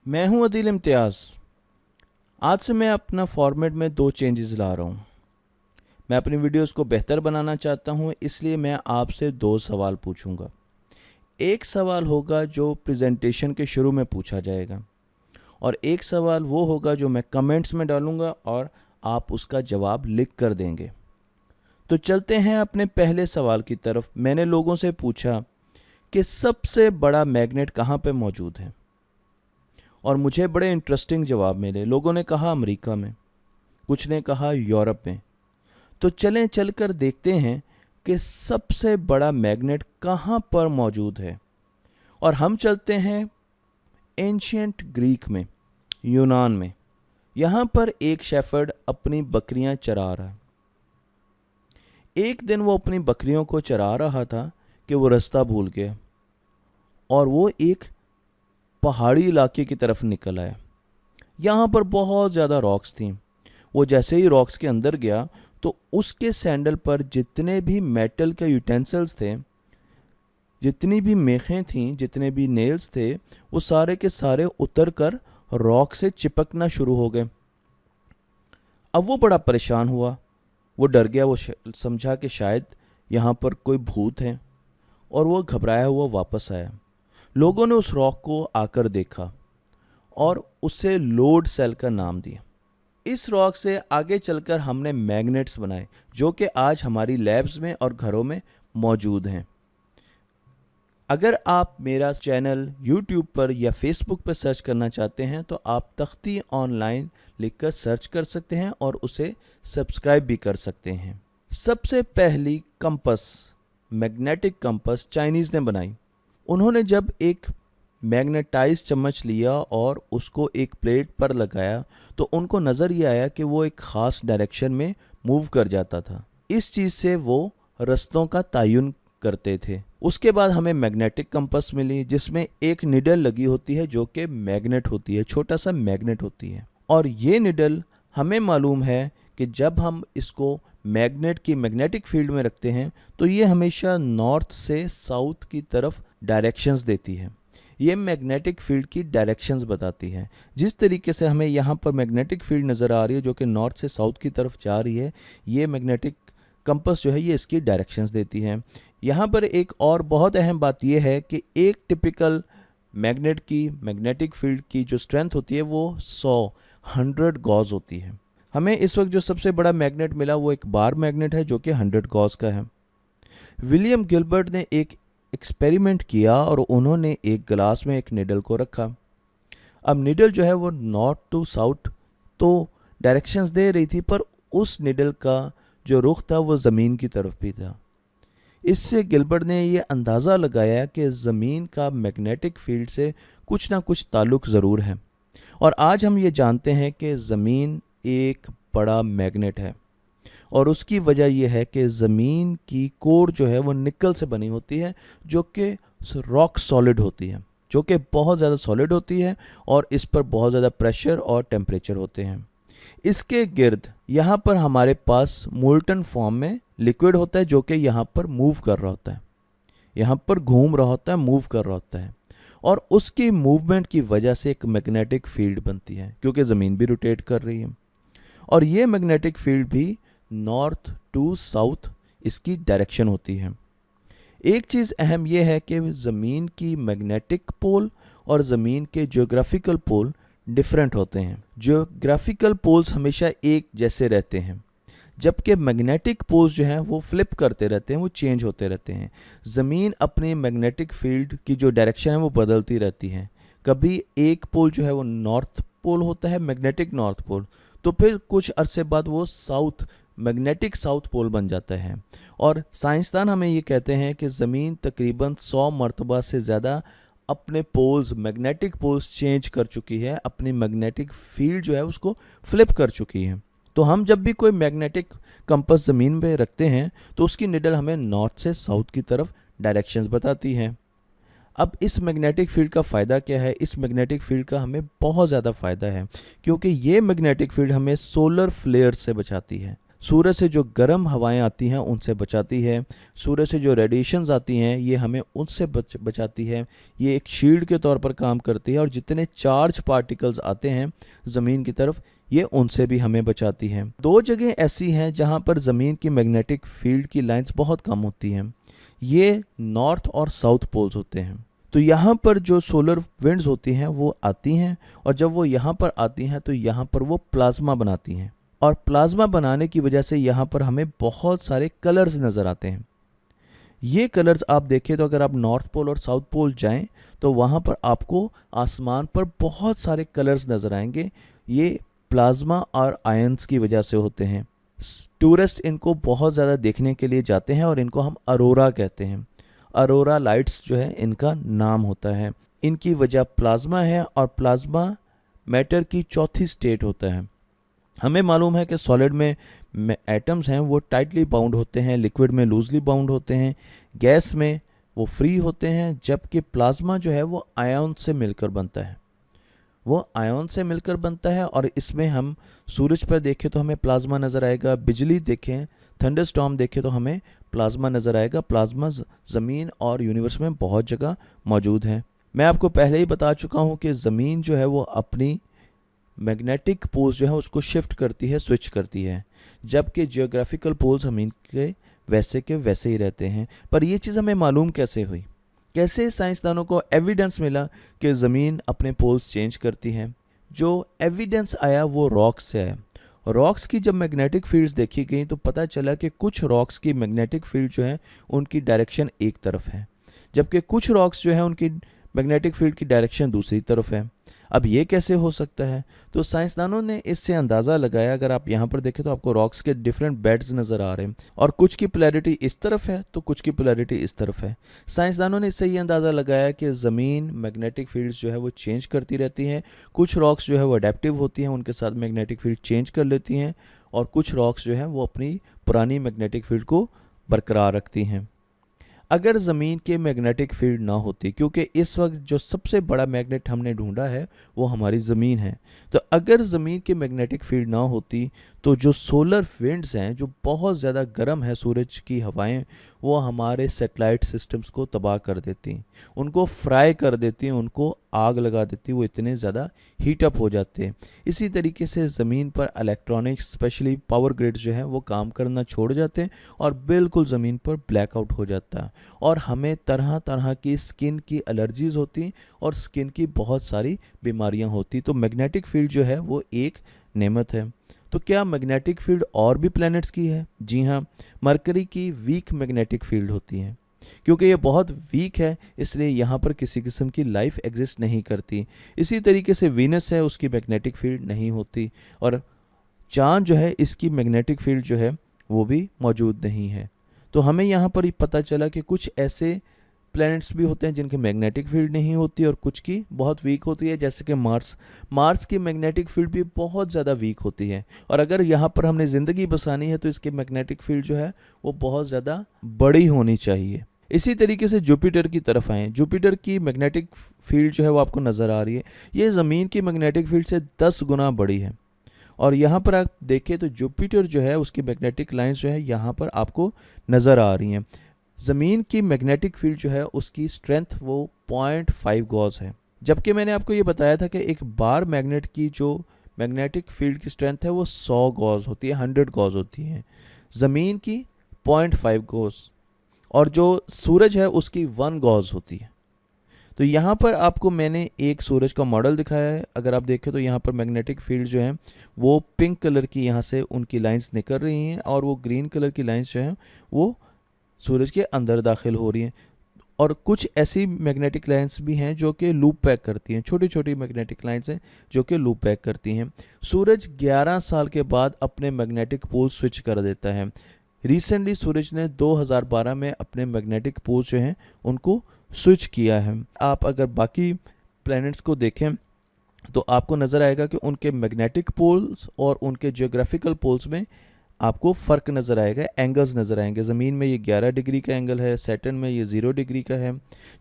मैं हूं अदील इम्तियाज़। आज से मैं अपना फॉर्मेट में 2 चेंजेस ला रहा हूं। मैं अपनी वीडियोस को बेहतर बनाना चाहता हूं, इसलिए मैं आपसे 2 सवाल पूछूंगा। एक सवाल होगा जो प्रेजेंटेशन के शुरू में पूछा जाएगा और एक सवाल वो होगा जो मैं कमेंट्स में डालूंगा और आप उसका जवाब लिख कर देंगे। तो चलते हैं अपने पहले सवाल की तरफ। मैंने लोगों से पूछा कि सबसे बड़ा मैग्नेट कहाँ पे मौजूद है और मुझे बड़े इंटरेस्टिंग जवाब मिले। लोगों ने कहा अमेरिका में, कुछ ने कहा यूरोप में। तो चलें चलकर देखते हैं कि सबसे बड़ा मैग्नेट कहाँ पर मौजूद है। और हम चलते हैं एंशियंट ग्रीक में, यूनान में। यहाँ पर एक शेफर्ड अपनी बकरियां चरा रहा है। एक दिन वो अपनी बकरियों को चरा रहा था कि वो रास्ता भूल गया और वो एक पहाड़ी इलाके की तरफ निकल आया। यहाँ पर बहुत ज़्यादा रॉक्स थी। वो जैसे ही रॉक्स के अंदर गया तो उसके सैंडल पर जितने भी मेटल के यूटेंसिल्स थे, जितनी भी मेखें थीं, जितने भी नेल्स थे, वो सारे के सारे उतर कर रॉक से चिपकना शुरू हो गए। अब वो बड़ा परेशान हुआ, वो डर गया। वो समझा कि शायद यहाँ पर कोई भूत है और वो घबराया हुआ वापस आया। लोगों ने उस रॉक को आकर देखा और उसे लोड सेल का नाम दिया। इस रॉक से आगे चलकर हमने मैग्नेट्स बनाए जो कि आज हमारी लैब्स में और घरों में मौजूद हैं। अगर आप मेरा चैनल YouTube पर या Facebook पर सर्च करना चाहते हैं तो आप तख्ती ऑनलाइन लिखकर सर्च कर सकते हैं और उसे सब्सक्राइब भी कर सकते हैं। सबसे पहली कंपस, मैग्नेटिक कंपस, चाइनीज़ ने बनाई। उन्होंने जब एक मैग्नेटाइज चम्मच लिया और उसको एक प्लेट पर लगाया तो उनको नज़र ये आया कि वो एक ख़ास डायरेक्शन में मूव कर जाता था। इस चीज़ से वो रास्तों का तयन करते थे। उसके बाद हमें मैग्नेटिक कंपस मिली जिसमें एक निडल लगी होती है जो कि मैग्नेट होती है, छोटा सा मैग्नेट होती है। और ये निडल हमें मालूम है कि जब हम इसको मैग्नेट की मैग्नेटिक फील्ड में रखते हैं तो ये हमेशा नॉर्थ से साउथ की तरफ डायरेक्शंस देती है। ये मैग्नेटिक फील्ड की डायरेक्शंस बताती है। जिस तरीके से हमें यहाँ पर मैग्नेटिक फील्ड नज़र आ रही है जो कि नॉर्थ से साउथ की तरफ जा रही है, ये मैग्नेटिक कंपस जो है ये इसकी डायरेक्शंस देती है। यहाँ पर एक और बहुत अहम बात यह है कि एक टिपिकल मैग्नेट की मैग्नेटिक फील्ड की जो स्ट्रेंथ होती है वो 100 गॉज होती है। हमें इस वक्त जो सबसे बड़ा मैग्नेट मिला वो एक बार मैग्नेट है जो कि 100 गॉज का है। विलियम गिलबर्ट ने एक एक्सपेरिमेंट किया और उन्होंने एक गिलास में एक निडल को रखा। अब निडल जो है वो नॉर्थ टू साउथ तो डायरेक्शंस दे रही थी, पर उस निडल का जो रुख था वो ज़मीन की तरफ भी था। इससे गिलबर्ट ने ये अंदाज़ा लगाया कि ज़मीन का मैग्नेटिक फील्ड से कुछ ना कुछ ताल्लुक़ ज़रूर है। और आज हम ये जानते हैं कि ज़मीन एक बड़ा मैग्नेट है और उसकी वजह यह है कि ज़मीन की कोर जो है वो निकल से बनी होती है जो कि रॉक सॉलिड होती है, जो कि बहुत ज़्यादा सॉलिड होती है और इस पर बहुत ज़्यादा प्रेशर और टेम्परेचर होते हैं। इसके गिर्द यहाँ पर हमारे पास मोल्टन फॉर्म में लिक्विड होता है जो कि यहाँ पर मूव कर रहा होता है, यहाँ पर घूम रहा होता है, मूव कर रहा होता है। और उसकी मूवमेंट की वजह से एक मैग्नेटिक फील्ड बनती है क्योंकि ज़मीन भी रोटेट कर रही है। और ये मैग्नेटिक फील्ड भी नॉर्थ टू साउथ इसकी डायरेक्शन होती है। एक चीज़ अहम यह है कि ज़मीन की मैग्नेटिक पोल और ज़मीन के ज्योग्राफिकल पोल डिफरेंट होते हैं। ज्योग्राफिकल पोल्स हमेशा एक जैसे रहते हैं जबकि मैग्नेटिक पोल्स जो हैं वो फ्लिप करते रहते हैं, वो चेंज होते रहते हैं। ज़मीन अपनी मैग्नेटिक फील्ड की जो डायरेक्शन है वो बदलती रहती है। कभी एक पोल जो है वो नॉर्थ पोल होता है, मैग्नेटिक नॉर्थ पोल, तो फिर कुछ अरसे बाद वो साउथ मैग्नेटिक साउथ पोल बन जाता है। और साइंसदान हमें ये कहते हैं कि ज़मीन तकरीबन 100 मरतबा से ज़्यादा अपने पोल्स, मैग्नेटिक पोल्स चेंज कर चुकी है, अपनी मैग्नेटिक फील्ड जो है उसको फ्लिप कर चुकी है। तो हम जब भी कोई मैग्नेटिक कंपस ज़मीन पे रखते हैं तो उसकी निडल हमें नॉर्थ से साउथ की तरफ डायरेक्शंस बताती है। अब इस मैग्नेटिक फील्ड का फ़ायदा क्या है? इस मैग्नेटिक फील्ड का हमें बहुत ज़्यादा फ़ायदा है क्योंकि ये मैग्नेटिक फील्ड हमें सोलर फ्लेयर से बचाती है। सूरज से जो गर्म हवाएं आती हैं उनसे बचाती है, सूरज से जो रेडिएशंस आती हैं ये हमें उनसे बचाती है। ये एक शील्ड के तौर पर काम करती है और जितने चार्ज पार्टिकल्स आते हैं ज़मीन की तरफ ये उनसे भी हमें बचाती है। दो जगह ऐसी हैं जहाँ पर ज़मीन की मैग्नेटिक फील्ड की लाइंस बहुत कम होती हैं, ये नॉर्थ और साउथ पोल्स होते हैं। तो यहाँ पर जो सोलर विंड्स होती हैं वो आती हैं और जब वो यहाँ पर आती हैं तो यहाँ पर वो प्लाज्मा बनाती हैं और प्लाज्मा बनाने की वजह से यहाँ पर हमें बहुत सारे कलर्स नज़र आते हैं। ये कलर्स आप देखें तो अगर आप नॉर्थ पोल और साउथ पोल जाएं तो वहाँ पर आपको आसमान पर बहुत सारे कलर्स नज़र आएंगे। ये प्लाज्मा और आयंस की वजह से होते हैं। टूरिस्ट इनको बहुत ज़्यादा देखने के लिए जाते हैं और इनको हम अरोरा कहते हैं। अरोरा लाइट्स जो है इनका नाम होता है। इनकी वजह प्लाज्मा है और प्लाज्मा मैटर की चौथी स्टेट होता है। हमें मालूम है कि सॉलिड में एटम्स हैं वो टाइटली बाउंड होते हैं, लिक्विड में लूजली बाउंड होते हैं, गैस में वो फ्री होते हैं, जबकि प्लाज्मा जो है वो आयन से मिलकर बनता है। वो आयन से मिलकर बनता है और इसमें हम सूरज पर देखें तो हमें प्लाज्मा नज़र आएगा, बिजली देखें, थंडरस्टॉर्म देखें तो हमें प्लाज्मा नज़र आएगा। प्लाज्मा ज़मीन और यूनिवर्स में बहुत जगह मौजूद है। मैं आपको पहले ही बता चुका हूँ कि ज़मीन जो है वो अपनी मैग्नेटिक पोल्स जो है उसको शिफ्ट करती है, स्विच करती है, जबकि जियोग्राफिकल पोल्स ज़मीन के वैसे ही रहते हैं। पर ये चीज़ हमें मालूम कैसे हुई? कैसे साइंसदानों को एविडेंस मिला कि ज़मीन अपने पोल्स चेंज करती है? जो एविडेंस आया वो रॉक्स से आया। रॉक्स की जब मैग्नेटिक फील्ड्स देखी गई तो पता चला कि कुछ रॉक्स की मैग्नेटिक फील्ड जो है उनकी डायरेक्शन एक तरफ है, जबकि कुछ रॉक्स जो है उनकी मैग्नेटिक फील्ड की डायरेक्शन दूसरी तरफ है। अब ये कैसे हो सकता है? तो साइंसदानों ने इससे अंदाज़ा लगाया। अगर आप यहाँ पर देखें तो आपको रॉक्स के डिफरेंट बेड्स नज़र आ रहे हैं और कुछ की पोलैरिटी इस तरफ है तो कुछ की पोलैरिटी इस तरफ है। साइंसदानों ने इससे ये अंदाज़ा लगाया कि ज़मीन मैग्नेटिक फील्ड्स जो है वो चेंज करती रहती हैं। कुछ रॉक्स जो है वो अडेप्टिव होती हैं, उनके साथ मैग्नेटिक फील्ड चेंज कर लेती हैं, और कुछ रॉक्स जो हैं वो अपनी पुरानी मैग्नेटिक फील्ड को बरकरार रखती हैं। अगर ज़मीन के मैग्नेटिक फील्ड ना होती, क्योंकि इस वक्त जो सबसे बड़ा मैग्नेट हमने ढूंढा है वो हमारी ज़मीन है, तो अगर ज़मीन की मैग्नेटिक फील्ड ना होती तो जो सोलर विंड्स हैं, जो बहुत ज़्यादा गर्म है सूरज की हवाएं, वो हमारे सैटेलाइट सिस्टम्स को तबाह कर देती, उनको फ्राई कर देती, उनको आग लगा देती, वो इतने ज़्यादा हीटअप हो जाते हैं। इसी तरीके से ज़मीन पर इलेक्ट्रॉनिक्स, स्पेशली पावर ग्रिड्स जो हैं वो काम करना छोड़ जाते हैं और बिल्कुल ज़मीन पर ब्लैकआउट हो जाता है और हमें तरह तरह की स्किन की एलर्जीज़ होती और स्किन की बहुत सारी बीमारियां होती। तो मैग्नेटिक फील्ड जो है वो एक नेमत है। तो क्या मैग्नेटिक फील्ड और भी प्लैनेट्स की है? जी हाँ, मरकरी की वीक मैग्नेटिक फील्ड होती है। क्योंकि ये बहुत वीक है इसलिए यहाँ पर किसी किस्म की लाइफ एग्जिस्ट नहीं करती। इसी तरीके से वीनस है, उसकी मैग्नेटिक फील्ड नहीं होती, और चाँद जो है इसकी मैग्नेटिक फील्ड जो है वो भी मौजूद नहीं है। तो हमें यहाँ पर ही पता चला कि कुछ ऐसे प्लैनेट्स भी होते हैं जिनकी मैग्नेटिक फील्ड नहीं होती और कुछ की बहुत वीक होती है, जैसे कि मार्स की मैग्नेटिक फील्ड भी बहुत ज़्यादा वीक होती है, और अगर यहाँ पर हमने ज़िंदगी बसानी है तो इसकी मैग्नेटिक फील्ड जो है वो बहुत ज़्यादा बड़ी होनी चाहिए। इसी तरीके से जुपिटर की तरफ आएँ। जुपिटर की मैग्नेटिक फील्ड जो है वो आपको नज़र आ रही है, ये ज़मीन की मैग्नेटिक फील्ड से 10 गुना बड़ी है। और यहाँ पर आप देखें तो जुपिटर जो है उसकी मैग्नेटिक लाइंस जो है यहाँ पर आपको नज़र आ रही हैं। ज़मीन की मैग्नेटिक फील्ड जो है उसकी स्ट्रेंथ वो 0.5 गॉज है, जबकि मैंने आपको ये बताया था कि एक बार मैग्नेट की जो मैग्नेटिक फील्ड की स्ट्रेंथ है वो 100 गॉज होती है, 100 गॉज होती है। ज़मीन की 0.5 गॉज, और जो सूरज है उसकी 1 गॉज होती है। तो यहाँ पर आपको मैंने एक सूरज का मॉडल दिखाया है। अगर आप देखें तो यहाँ पर मैग्नेटिक फील्ड जो है वो पिंक कलर की यहाँ से उनकी लाइंस निकल रही हैं, और वो ग्रीन कलर की लाइंस जो हैं वो सूरज के अंदर दाखिल हो रही हैं। और कुछ ऐसी मैग्नेटिक लाइंस भी हैं जो कि लूप बैक करती हैं, छोटी छोटी मैग्नेटिक लाइंस हैं जो कि लूप बैक करती हैं। सूरज 11 साल के बाद अपने मैग्नेटिक पोल स्विच कर देता है। रिसेंटली सूरज ने 2012 में अपने मैग्नेटिक पोल जो हैं उनको स्विच किया है। आप अगर बाकी प्लैनेट्स को देखें तो आपको नज़र आएगा कि उनके मैग्नेटिक पोल्स और उनके जियोग्राफिकल पोल्स में आपको फ़र्क नज़र आएगा, एंगल्स नज़र आएंगे। ज़मीन में ये 11 डिग्री का एंगल है, सैटर्न में ये 0 डिग्री का है,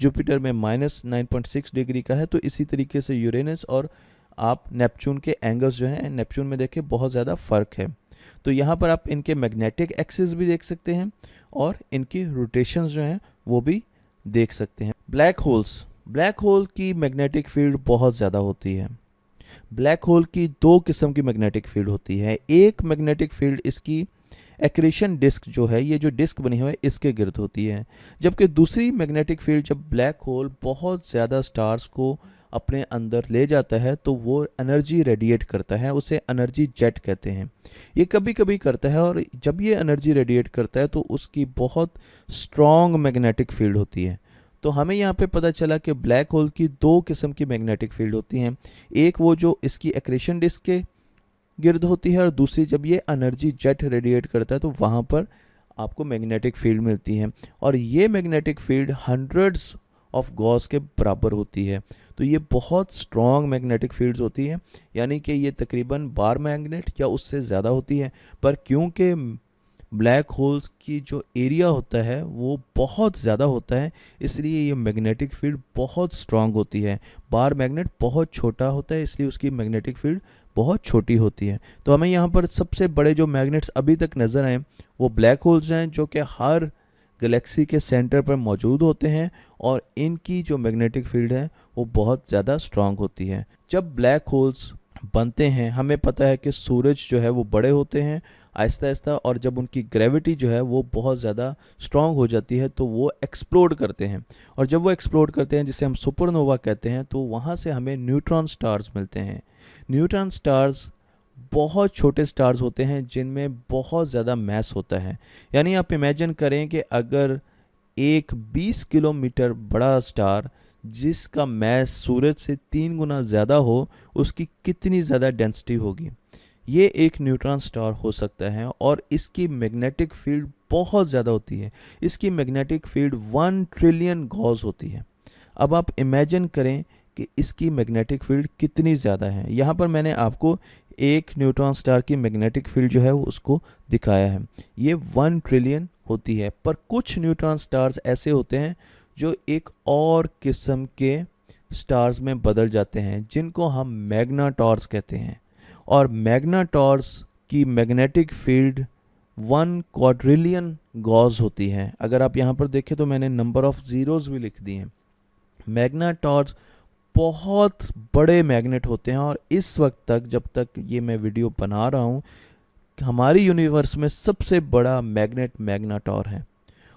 जुपिटर में -9.6 डिग्री का है। तो इसी तरीके से यूरेनस और आप नेपच्यून के एंगल्स जो हैं, नेपच्यून में देखें बहुत ज़्यादा फ़र्क है। तो यहाँ पर आप इनके मैग्नेटिक एक्सिस भी देख सकते हैं और इनकी रोटेशंस जो हैं वो भी देख सकते हैं। ब्लैक होल की मैग्नेटिक फील्ड बहुत ज़्यादा होती है। ब्लैक होल की दो किस्म की मैग्नेटिक फील्ड होती है। एक मैग्नेटिक फील्ड इसकी एक्रेशन डिस्क जो है, ये जो डिस्क बनी हुई है इसके गिर्द होती है, जबकि दूसरी मैग्नेटिक फील्ड जब ब्लैक होल बहुत ज़्यादा स्टार्स को अपने अंदर ले जाता है तो वो एनर्जी रेडिएट करता है, उसे एनर्जी जेट कहते हैं। ये कभी कभी करता है और जब ये एनर्जी रेडिएट करता है तो उसकी बहुत स्ट्रॉन्ग मैग्नेटिक फील्ड होती है। तो हमें यहाँ पे पता चला कि ब्लैक होल की दो किस्म की मैग्नेटिक फील्ड होती हैं, एक वो जो इसकी एक्रेशन डिस्क के गिर्द होती है और दूसरी जब ये एनर्जी जेट रेडिएट करता है तो वहाँ पर आपको मैग्नेटिक फील्ड मिलती है, और ये magnetic field hundreds of Gauss के बराबर होती है। तो ये बहुत स्ट्रॉन्ग मैग्नेटिक फील्ड्स होती हैं, यानी कि ये तकरीबन बार मैग्नेट या उससे ज़्यादा होती है। पर क्योंकि ब्लैक होल्स की जो एरिया होता है वो बहुत ज़्यादा होता है, इसलिए ये मैग्नेटिक फील्ड बहुत स्ट्रॉन्ग होती है। बार मैग्नेट बहुत छोटा होता है, इसलिए उसकी मैग्नेटिक फील्ड बहुत छोटी होती है। तो हमें यहाँ पर सबसे बड़े जो मैग्नेट्स अभी तक नज़र आए वो ब्लैक होल्स हैं, जो कि हर गैलेक्सी के सेंटर पर मौजूद होते हैं और इनकी जो मैग्नेटिक फील्ड है वो बहुत ज़्यादा स्ट्रॉन्ग होती है। जब ब्लैक होल्स बनते हैं हमें पता है कि सूरज जो है वो बड़े होते हैं आहिस्ता आहिस्ता, और जब उनकी ग्रेविटी जो है वो बहुत ज़्यादा स्ट्रॉन्ग हो जाती है तो वो एक्सप्लोड करते हैं, और जब वो एक्सप्लोड करते हैं जिसे हम सुपरनोवा कहते हैं, तो वहाँ से हमें न्यूट्रॉन स्टार्स मिलते हैं। न्यूट्रॉन स्टार्स बहुत छोटे स्टार्स होते हैं जिनमें बहुत ज़्यादा मैस होता है। यानी आप इमेजिन करें कि अगर एक 20 किलोमीटर बड़ा स्टार जिसका मैस सूरज से 3 गुना ज़्यादा हो, उसकी कितनी ज़्यादा डेंसिटी होगी। ये एक न्यूट्रॉन स्टार हो सकता है और इसकी मैग्नेटिक फील्ड बहुत ज़्यादा होती है। इसकी मैग्नेटिक फील्ड 1 ट्रिलियन गॉस होती है। अब आप इमेजिन करें कि इसकी मैग्नेटिक फील्ड कितनी ज़्यादा है। यहाँ पर मैंने आपको एक न्यूट्रॉन स्टार की मैग्नेटिक फील्ड जो है वो उसको दिखाया है, ये 1 ट्रिलियन होती है। पर कुछ न्यूट्रॉन स्टार्स ऐसे होते हैं जो एक और किस्म के स्टार्स में बदल जाते हैं, जिनको हम मैग्नाटॉर्स कहते हैं, और मैग्नाटॉर्स की मैग्नेटिक फील्ड 1 क्वाड्रिलियन गॉस होती है। अगर आप यहाँ पर देखें तो मैंने नंबर ऑफ ज़ीरोज़ भी लिख दिए हैं। मैग्नाटॉर्स बहुत बड़े मैग्नेट होते हैं, और इस वक्त तक जब तक ये मैं वीडियो बना रहा हूँ हमारी यूनिवर्स में सबसे बड़ा मैग्नेट मैग्नाटॉर है,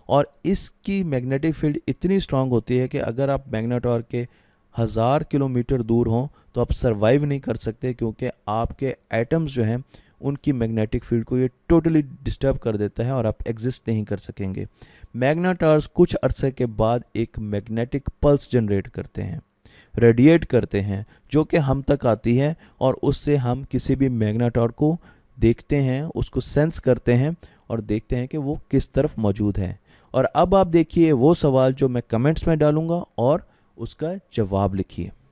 और इसकी मैग्नेटिक फील्ड इतनी स्ट्रांग होती है कि अगर आप मैग्नाटॉर के 1000 किलोमीटर दूर हों तो आप सरवाइव नहीं कर सकते, क्योंकि आपके एटम्स जो हैं उनकी मैग्नेटिक फील्ड को ये टोटली डिस्टर्ब कर देता है और आप एग्जिस्ट नहीं कर सकेंगे। मैग्नाटॉर्स कुछ अरसे के बाद एक मैग्नेटिक पल्स जनरेट करते हैं, रेडिएट करते हैं, जो कि हम तक आती है, और उससे हम किसी भी मैग्नेटॉर को देखते हैं, उसको सेंस करते हैं और देखते हैं कि वो किस तरफ मौजूद है। और अब आप देखिए वो सवाल जो मैं कमेंट्स में डालूंगा और उसका जवाब लिखिए।